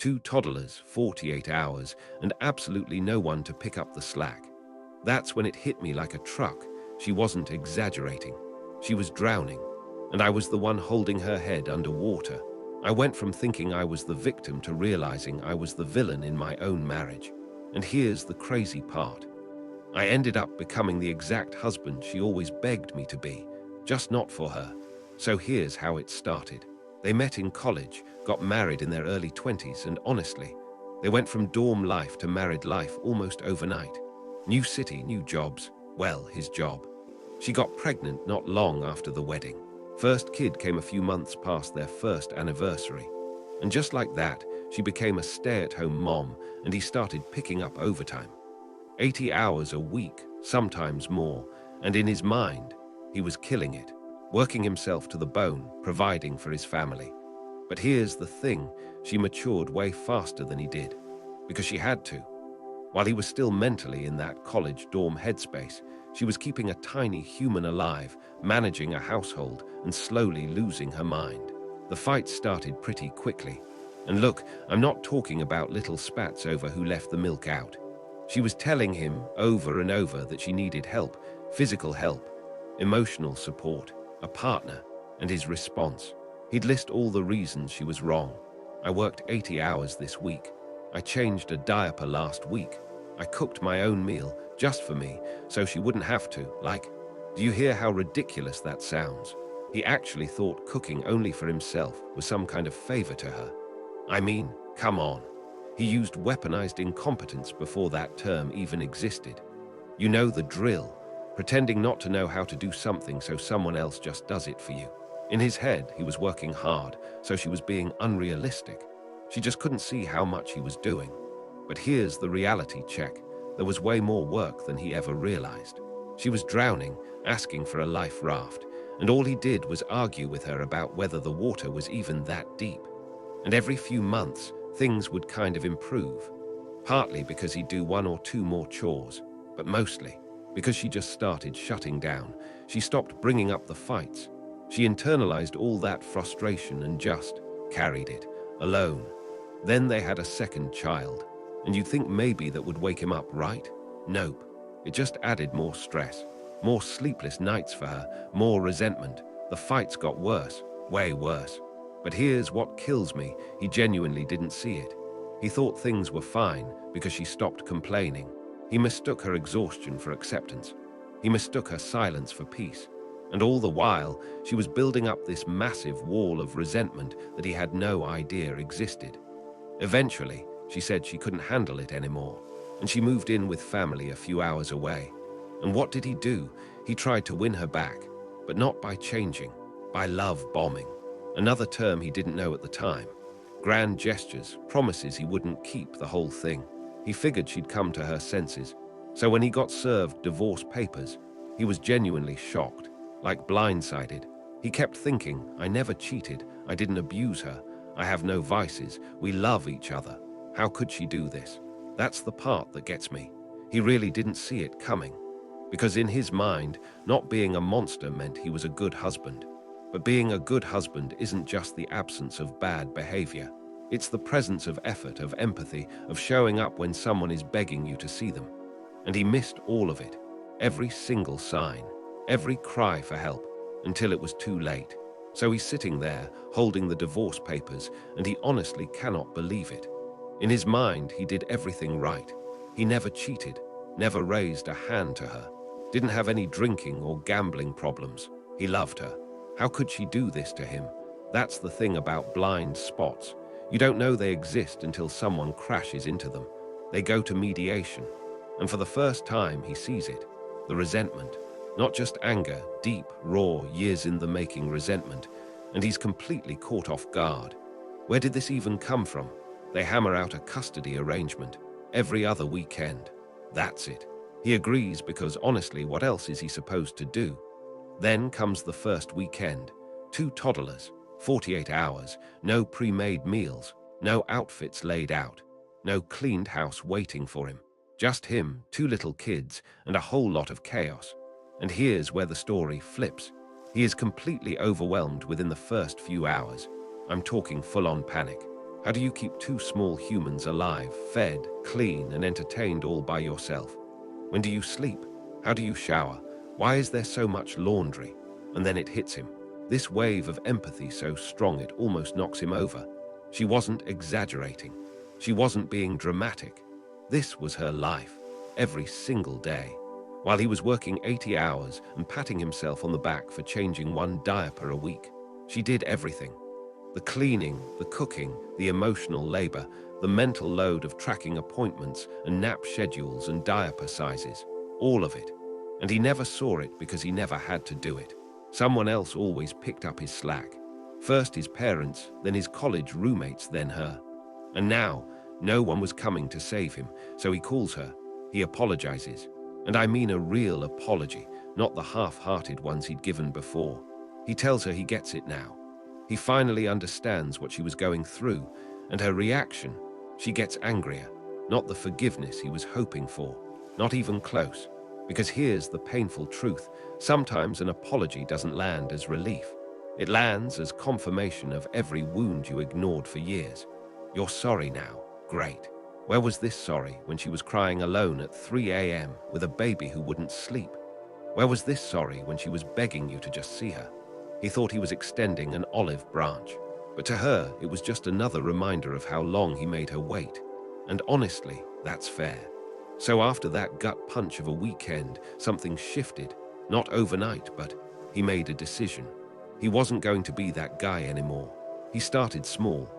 2 toddlers, 48 hours, and absolutely no one to pick up the slack. That's when it hit me like a truck. She wasn't exaggerating. She was drowning, and I was the one holding her head underwater. I went from thinking I was the victim to realizing I was the villain in my own marriage. And here's the crazy part. I ended up becoming the exact husband she always begged me to be, just not for her. So here's how it started. They met in college, got married in their early 20s, and honestly, they went from dorm life to married life almost overnight. New city, new jobs. Well, his job. She got pregnant not long after the wedding. First kid came a few months past their first anniversary. And just like that, she became a stay-at-home mom, and he started picking up overtime. 80 hours a week, sometimes more, and in his mind, he was killing it, working himself to the bone, providing for his family. But here's the thing, she matured way faster than he did, because she had to. While he was still mentally in that college dorm headspace, she was keeping a tiny human alive, managing a household, and slowly losing her mind. The fight started pretty quickly. And look, I'm not talking about little spats over who left the milk out. She was telling him over and over that she needed help, physical help, emotional support, a partner, and his response. He'd list all the reasons she was wrong. I worked 80 hours this week. I changed a diaper last week. I cooked my own meal just for me so she wouldn't have to. Do you hear how ridiculous that sounds? He actually thought cooking only for himself was some kind of favor to her. I mean, come on. He used weaponized incompetence before that term even existed. You know the drill, pretending not to know how to do something so someone else just does it for you. In his head, he was working hard, so she was being unrealistic. She just couldn't see how much he was doing. But here's the reality check. There was way more work than he ever realized. She was drowning, asking for a life raft, and all he did was argue with her about whether the water was even that deep. And every few months, things would kind of improve. Partly because he'd do 1 or 2 more chores, but mostly because she just started shutting down. She stopped bringing up the fights. She internalized all that frustration and just carried it, alone. Then they had a second child, and you'd think maybe that would wake him up, right? Nope. It just added more stress, more sleepless nights for her, more resentment. The fights got worse, way worse. But here's what kills me, he genuinely didn't see it. He thought things were fine because she stopped complaining. He mistook her exhaustion for acceptance. He mistook her silence for peace. And all the while, she was building up this massive wall of resentment that he had no idea existed. Eventually, she said she couldn't handle it anymore, and she moved in with family a few hours away. And what did he do? He tried to win her back, but not by changing, by love bombing. Another term he didn't know at the time. Grand gestures, promises he wouldn't keep, the whole thing. He figured she'd come to her senses. So when he got served divorce papers, he was genuinely shocked, like blindsided. He kept thinking, I never cheated, I didn't abuse her, I have no vices, we love each other. How could she do this? That's the part that gets me. He really didn't see it coming. Because in his mind, not being a monster meant he was a good husband. But being a good husband isn't just the absence of bad behavior. It's the presence of effort, of empathy, of showing up when someone is begging you to see them. And he missed all of it. Every single sign, every cry for help, until it was too late. So he's sitting there, holding the divorce papers, and he honestly cannot believe it. In his mind, he did everything right. He never cheated, never raised a hand to her, didn't have any drinking or gambling problems. He loved her. How could she do this to him? That's the thing about blind spots. You don't know they exist until someone crashes into them. They go to mediation. And for the first time, he sees it. The resentment. Not just anger, deep, raw, years in the making resentment. And he's completely caught off guard. Where did this even come from? They hammer out a custody arrangement every other weekend. That's it. He agrees because honestly, what else is he supposed to do? Then comes the first weekend. 2 toddlers, 48 hours, no pre-made meals, no outfits laid out, no cleaned house waiting for him. Just him, 2 little kids, and a whole lot of chaos. And here's where the story flips. He is completely overwhelmed within the first few hours. I'm talking full-on panic. How do you keep two small humans alive, fed, clean, and entertained all by yourself? When do you sleep? How do you shower? Why is there so much laundry? And then it hits him. This wave of empathy so strong it almost knocks him over. She wasn't exaggerating. She wasn't being dramatic. This was her life, every single day. While he was working 80 hours and patting himself on the back for changing one diaper a week, she did everything. The cleaning, the cooking, the emotional labor, the mental load of tracking appointments and nap schedules and diaper sizes, all of it. And he never saw it because he never had to do it. Someone else always picked up his slack. First his parents, then his college roommates, then her. And now, no one was coming to save him, so he calls her. He apologizes. And I mean a real apology, not the half-hearted ones he'd given before. He tells her he gets it now. He finally understands what she was going through, and her reaction, she gets angrier, not the forgiveness he was hoping for, not even close. Because here's the painful truth, sometimes an apology doesn't land as relief. It lands as confirmation of every wound you ignored for years. You're sorry now, great. Where was this sorry when she was crying alone at 3 a.m. with a baby who wouldn't sleep? Where was this sorry when she was begging you to just see her? He thought he was extending an olive branch, but to her it was just another reminder of how long he made her wait. And honestly, that's fair. So after that gut punch of a weekend, something shifted, not overnight, but he made a decision. He wasn't going to be that guy anymore. He started small,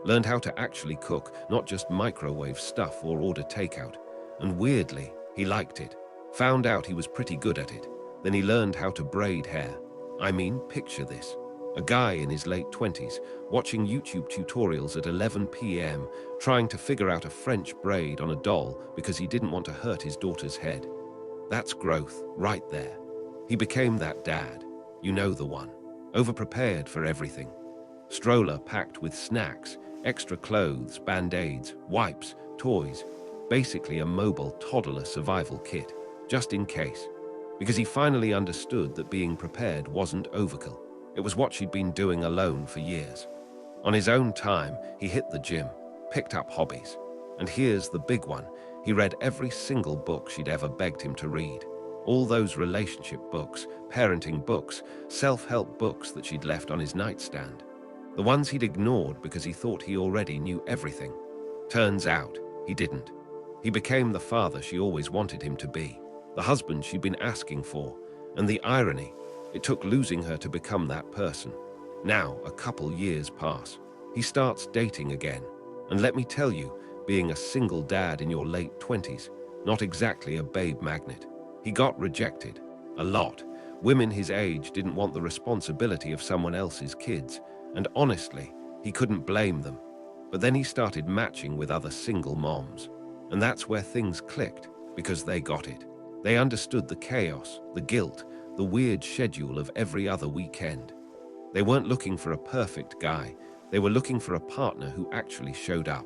learned how to actually cook, not just microwave stuff or order takeout. And weirdly, he liked it. Found out he was pretty good at it. Then he learned how to braid hair. I mean, picture this. A guy in his late 20s, watching YouTube tutorials at 11 p.m., trying to figure out a French braid on a doll because he didn't want to hurt his daughter's head. That's growth, right there. He became that dad. You know the one. Overprepared for everything. Stroller packed with snacks, extra clothes, band-aids, wipes, toys. Basically a mobile toddler survival kit, just in case. Because he finally understood that being prepared wasn't overkill. It was what she'd been doing alone for years. On his own time, he hit the gym, picked up hobbies. And here's the big one. He read every single book she'd ever begged him to read. All those relationship books, parenting books, self-help books that she'd left on his nightstand. The ones he'd ignored because he thought he already knew everything. Turns out, he didn't. He became the father she always wanted him to be, the husband she'd been asking for, and the irony, it took losing her to become that person. Now, a couple years pass. He starts dating again. And let me tell you, being a single dad in your late 20s, not exactly a babe magnet. He got rejected. A lot. Women his age didn't want the responsibility of someone else's kids. And honestly, he couldn't blame them. But then he started matching with other single moms. And that's where things clicked, because they got it. They understood the chaos, the guilt, the weird schedule of every other weekend. They weren't looking for a perfect guy. They were looking for a partner who actually showed up.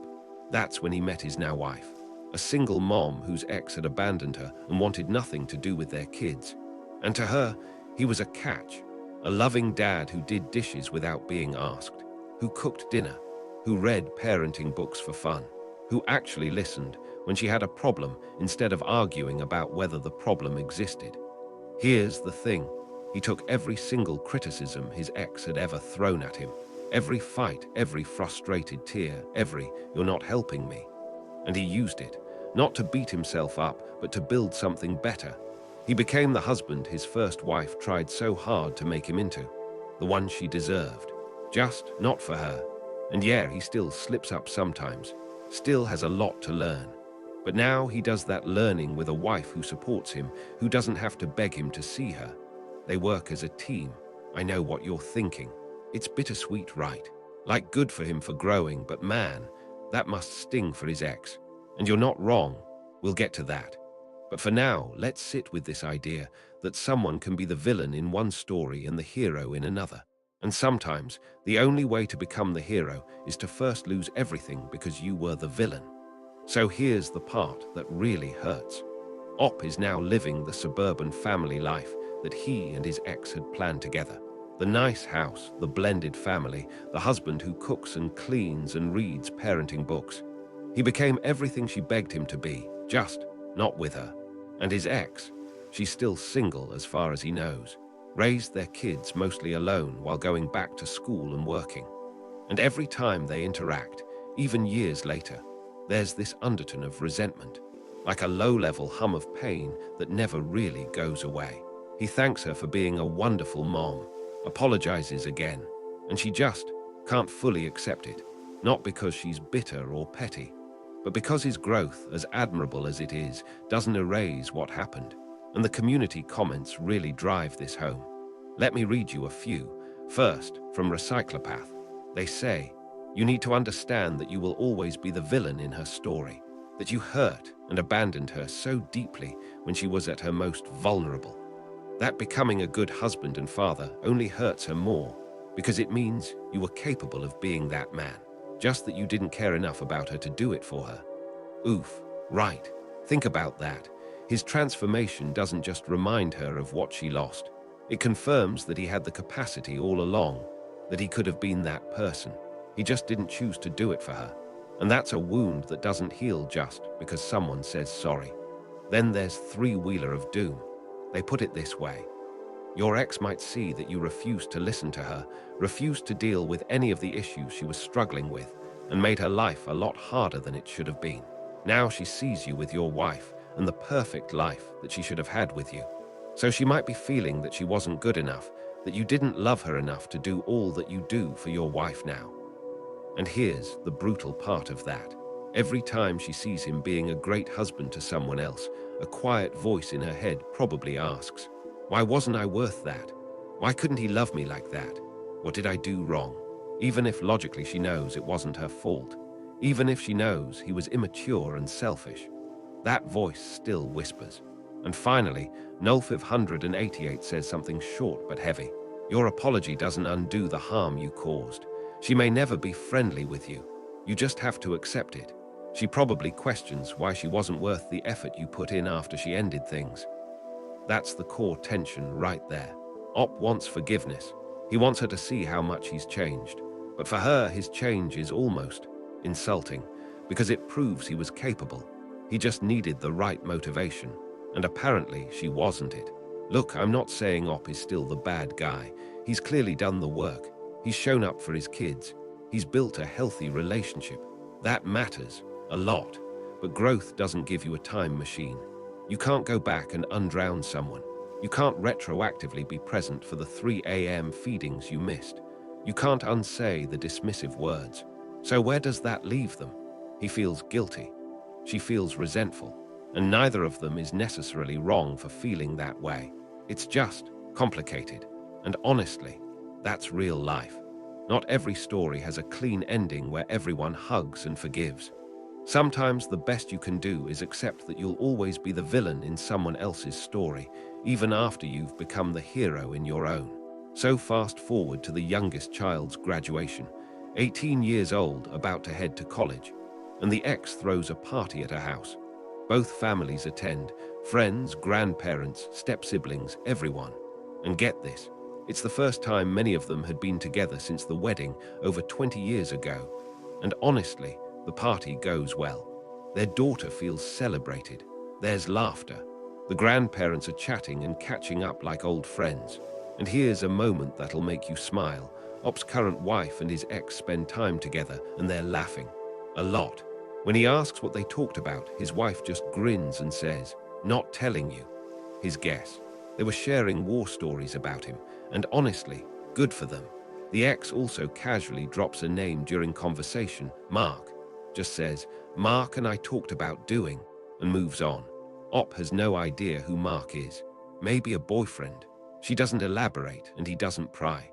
That's when he met his now wife, a single mom whose ex had abandoned her and wanted nothing to do with their kids. And to her, he was a catch, a loving dad who did dishes without being asked, who cooked dinner, who read parenting books for fun, who actually listened when she had a problem instead of arguing about whether the problem existed. Here's the thing. He took every single criticism his ex had ever thrown at him, every fight, every frustrated tear, every "you're not helping me," and he used it, not to beat himself up, but to build something better. He became the husband his first wife tried so hard to make him into, the one she deserved, just not for her. And yeah, he still slips up sometimes, still has a lot to learn. But now he does that learning with a wife who supports him, who doesn't have to beg him to see her. They work as a team. I know what you're thinking. It's bittersweet, right? Like good for him for growing, but man, that must sting for his ex. And you're not wrong. We'll get to that. But for now, let's sit with this idea that someone can be the villain in one story and the hero in another. And sometimes, the only way to become the hero is to first lose everything because you were the villain. So here's the part that really hurts. Op is now living the suburban family life that he and his ex had planned together. The nice house, the blended family, the husband who cooks and cleans and reads parenting books. He became everything she begged him to be, just not with her. And his ex, she's still single as far as he knows, raised their kids mostly alone while going back to school and working. And every time they interact, even years later, there's this undertone of resentment, like a low-level hum of pain that never really goes away. He thanks her for being a wonderful mom, apologizes again, and she just can't fully accept it, not because she's bitter or petty, but because his growth, as admirable as it is, doesn't erase what happened. And the community comments really drive this home. Let me read you a few. First, from Recyclopath. They say, "You need to understand that you will always be the villain in her story, that you hurt and abandoned her so deeply when she was at her most vulnerable. That becoming a good husband and father only hurts her more because it means you were capable of being that man, just that you didn't care enough about her to do it for her." Oof, right. Think about that. His transformation doesn't just remind her of what she lost. It confirms that he had the capacity all along, that he could have been that person. He just didn't choose to do it for her. And that's a wound that doesn't heal just because someone says sorry. Then there's Three-Wheeler of Doom. They put it this way. Your ex might see that you refused to listen to her, refused to deal with any of the issues she was struggling with, and made her life a lot harder than it should have been. Now she sees you with your wife and the perfect life that she should have had with you. So she might be feeling that she wasn't good enough, that you didn't love her enough to do all that you do for your wife now. And here's the brutal part of that. Every time she sees him being a great husband to someone else, a quiet voice in her head probably asks, "Why wasn't I worth that? Why couldn't he love me like that? What did I do wrong?" Even if logically she knows it wasn't her fault, even if she knows he was immature and selfish, that voice still whispers. And finally, Null 588 says something short but heavy. Your apology doesn't undo the harm you caused. She may never be friendly with you. You just have to accept it. She probably questions why she wasn't worth the effort you put in after she ended things. That's the core tension right there. Op wants forgiveness. He wants her to see how much he's changed. But for her, his change is almost insulting because it proves he was capable. He just needed the right motivation. And apparently she wasn't it. Look, I'm not saying Op is still the bad guy. He's clearly done the work. He's shown up for his kids. He's built a healthy relationship. That matters a lot. But growth doesn't give you a time machine. You can't go back and undrown someone. You can't retroactively be present for the 3 a.m. feedings you missed. You can't unsay the dismissive words. So where does that leave them? He feels guilty. She feels resentful. And neither of them is necessarily wrong for feeling that way. It's just complicated. And honestly, that's real life. Not every story has a clean ending where everyone hugs and forgives. Sometimes the best you can do is accept that you'll always be the villain in someone else's story, even after you've become the hero in your own. So fast forward to the youngest child's graduation, 18 years old, about to head to college, and the ex throws a party at her house. Both families attend, friends, grandparents, step-siblings, everyone. And get this, it's the first time many of them had been together since the wedding over 20 years ago. And honestly, the party goes well. Their daughter feels celebrated. There's laughter. The grandparents are chatting and catching up like old friends. And here's a moment that'll make you smile. Op's current wife and his ex spend time together and they're laughing. A lot. When he asks what they talked about, his wife just grins and says, "Not telling you." His guess. They were sharing war stories about him, and honestly, good for them. The ex also casually drops a name during conversation, Mark. Just says, "Mark and I talked about doing," and moves on. Op has no idea who Mark is. Maybe a boyfriend. She doesn't elaborate, and he doesn't pry.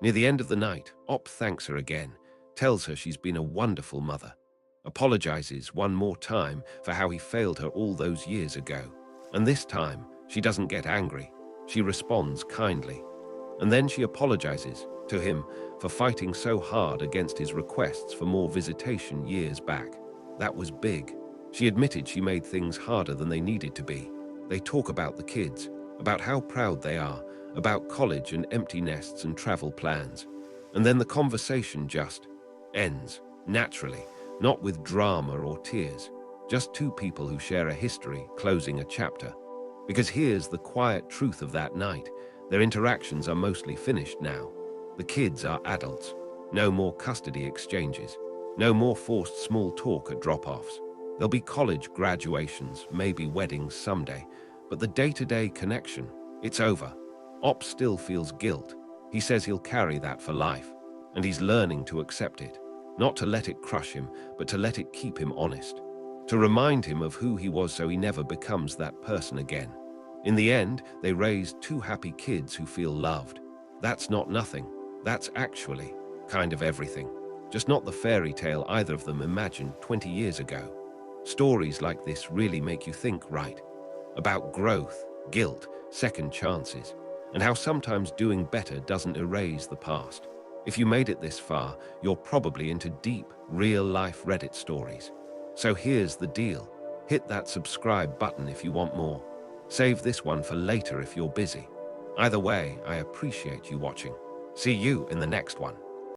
Near the end of the night, Op thanks her again, tells her she's been a wonderful mother. Apologizes one more time for how he failed her all those years ago. And this time, she doesn't get angry. She responds kindly. And then she apologizes to him for fighting so hard against his requests for more visitation years back. That was big. She admitted she made things harder than they needed to be. They talk about the kids, about how proud they are, about college and empty nests and travel plans. And then the conversation just ends, naturally, not with drama or tears, just two people who share a history, closing a chapter. Because here's the quiet truth of that night. Their interactions are mostly finished now. The kids are adults. No more custody exchanges. No more forced small talk at drop-offs. There'll be college graduations, maybe weddings someday, but the day-to-day connection, it's over. Ops still feels guilt. He says he'll carry that for life, and he's learning to accept it. Not to let it crush him, but to let it keep him honest. To remind him of who he was so he never becomes that person again. In the end, they raised two happy kids who feel loved. That's not nothing. That's actually kind of everything. Just not the fairy tale either of them imagined 20 years ago. Stories like this really make you think, right? About growth, guilt, second chances, and how sometimes doing better doesn't erase the past. If you made it this far, you're probably into deep, real-life Reddit stories. So here's the deal. Hit that subscribe button if you want more. Save this one for later if you're busy. Either way, I appreciate you watching. See you in the next one.